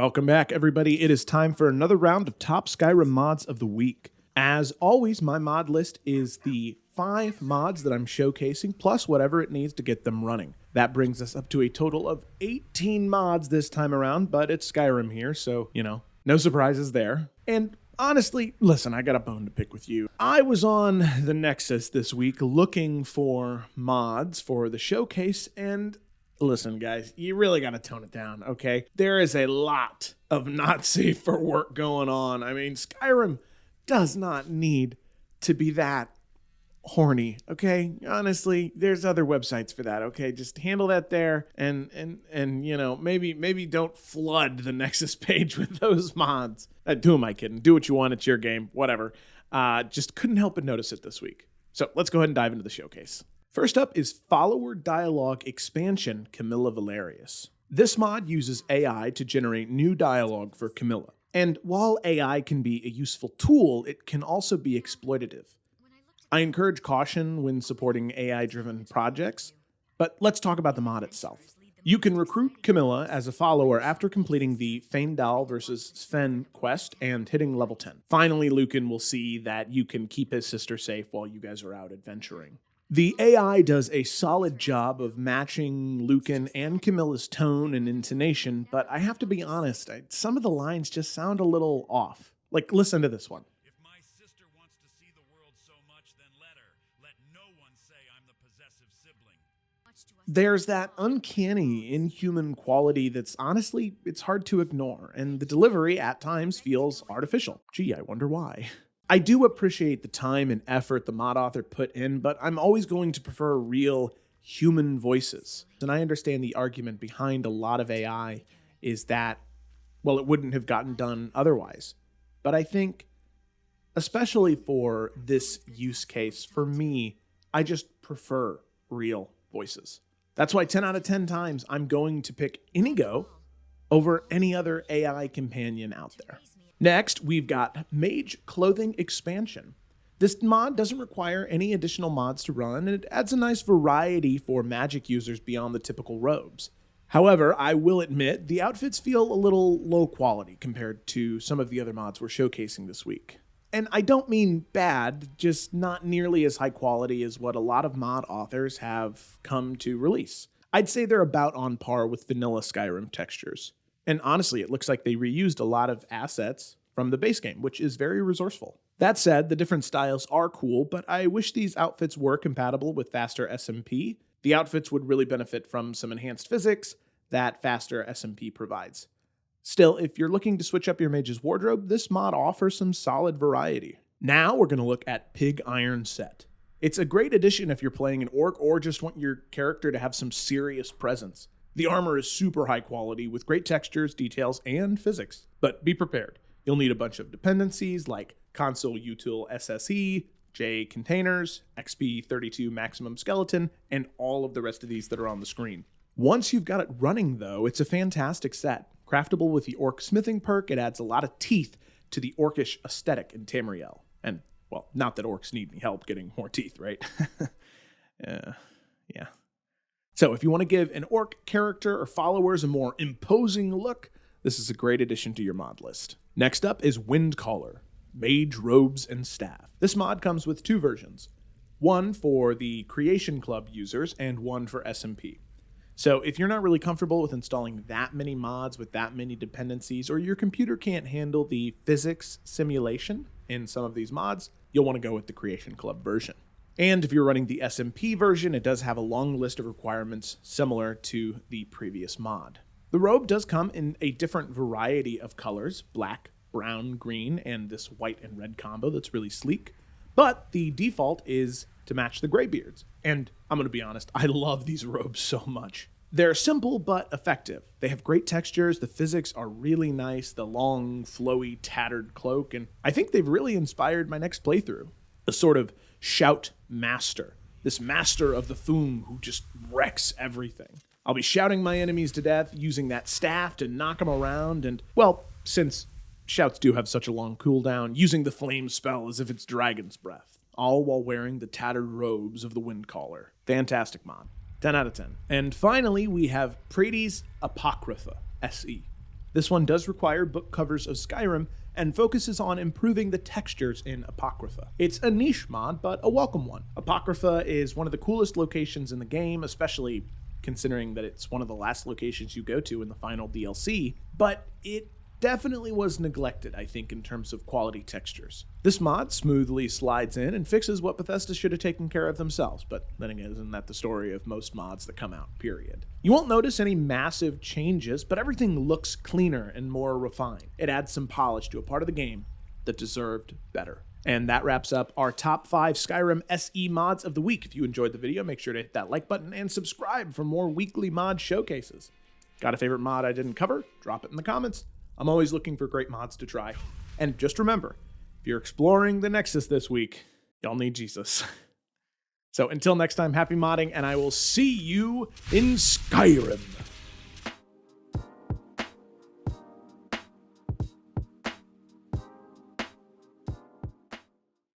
Welcome back, everybody. It is time for another round of top Skyrim mods of the week. As always, my mod list is the 5 mods that I'm showcasing, plus whatever it needs to get them running. That brings us up to a total of 18 mods this time around, but it's Skyrim here, so, no surprises there. And honestly, listen, I got a bone to pick with you. I was on the Nexus this week looking for mods for the showcase, and listen, guys, you really got to tone it down, okay? There is a lot of not safe for work going on. I mean, Skyrim does not need to be that horny, okay? Honestly, there's other websites for that, okay? Just handle that there and maybe don't flood the Nexus page with those mods. Who am I kidding? Do what you want. It's your game. Whatever. Just couldn't help but notice it this week. So let's go ahead and dive into the showcase. First up is Follower Dialogue Expansion Camilla Valerius. This mod uses AI to generate new dialogue for Camilla. And while AI can be a useful tool, it can also be exploitative. I encourage caution when supporting AI-driven projects, but let's talk about the mod itself. You can recruit Camilla as a follower after completing the Feindal vs. Sven quest and hitting level 10. Finally, Lucan will see that you can keep his sister safe while you guys are out adventuring. The AI does a solid job of matching Lucan and Camilla's tone and intonation, but I have to be honest, some of the lines just sound a little off. Like, listen to this one. If my sister wants to see the world so much, then let her. Let no one say I'm the possessive sibling. There's that uncanny, inhuman quality that's honestly, it's hard to ignore, and the delivery at times feels artificial. Gee, I wonder why. I do appreciate the time and effort the mod author put in, but I'm always going to prefer real human voices. And I understand the argument behind a lot of AI is that, well, it wouldn't have gotten done otherwise. But I think, especially for this use case, for me, I just prefer real voices. That's why 10 out of 10 times I'm going to pick Inigo over any other AI companion out there. Next, we've got Mage Clothing Expansion. This mod doesn't require any additional mods to run, and it adds a nice variety for magic users beyond the typical robes. However, I will admit, the outfits feel a little low quality compared to some of the other mods we're showcasing this week. And I don't mean bad, just not nearly as high quality as what a lot of mod authors have come to release. I'd say they're about on par with vanilla Skyrim textures. And honestly, it looks like they reused a lot of assets from the base game, which is very resourceful. That said, the different styles are cool, but I wish these outfits were compatible with faster SMP. The outfits would really benefit from some enhanced physics that faster SMP provides. Still, if you're looking to switch up your mage's wardrobe, this mod offers some solid variety. Now we're going to look at Pig Iron Set. It's a great addition if you're playing an orc or just want your character to have some serious presence. The armor is super high quality with great textures, details, and physics. But be prepared. You'll need a bunch of dependencies like console util SSE, J containers, XP32 maximum skeleton, and all of the rest of these that are on the screen. Once you've got it running though, it's a fantastic set. Craftable with the orc smithing perk, it adds a lot of teeth to the orcish aesthetic in Tamriel. And, well, not that orcs need any help getting more teeth, right? Yeah. So if you want to give an orc character or followers a more imposing look, this is a great addition to your mod list. Next up is Windcaller, Mage Robes and Staff. This mod comes with 2 versions, one for the Creation Club users and one for SMP. So if you're not really comfortable with installing that many mods with that many dependencies, or your computer can't handle the physics simulation in some of these mods, you'll want to go with the Creation Club version. And if you're running the SMP version, it does have a long list of requirements similar to the previous mod. The robe does come in a different variety of colors, black, brown, green, and this white and red combo that's really sleek. But the default is to match the graybeards. And I'm going to be honest, I love these robes so much. They're simple but effective. They have great textures, the physics are really nice, the long, flowy, tattered cloak, and I think they've really inspired my next playthrough. A sort of shout master. This master of the Foom who just wrecks everything. I'll be shouting my enemies to death, using that staff to knock them around, and, well, since shouts do have such a long cooldown, using the flame spell as if it's dragon's breath, all while wearing the tattered robes of the Windcaller. Fantastic mod. 10 out of 10. And finally, we have Praedy's Apocrypha, SE. This one does require book covers of Skyrim and focuses on improving the textures in Apocrypha. It's a niche mod, but a welcome one. Apocrypha is one of the coolest locations in the game, especially considering that it's one of the last locations you go to in the final DLC, but it definitely was neglected, I think, in terms of quality textures. This mod smoothly slides in and fixes what Bethesda should have taken care of themselves, but then again, isn't that the story of most mods that come out, period? You won't notice any massive changes, but everything looks cleaner and more refined. It adds some polish to a part of the game that deserved better. And that wraps up our top 5 Skyrim SE mods of the week. If you enjoyed the video, make sure to hit that like button and subscribe for more weekly mod showcases. Got a favorite mod I didn't cover? Drop it in the comments. I'm always looking for great mods to try. And just remember, if you're exploring the Nexus this week, y'all need Jesus. So until next time, happy modding, and I will see you in Skyrim.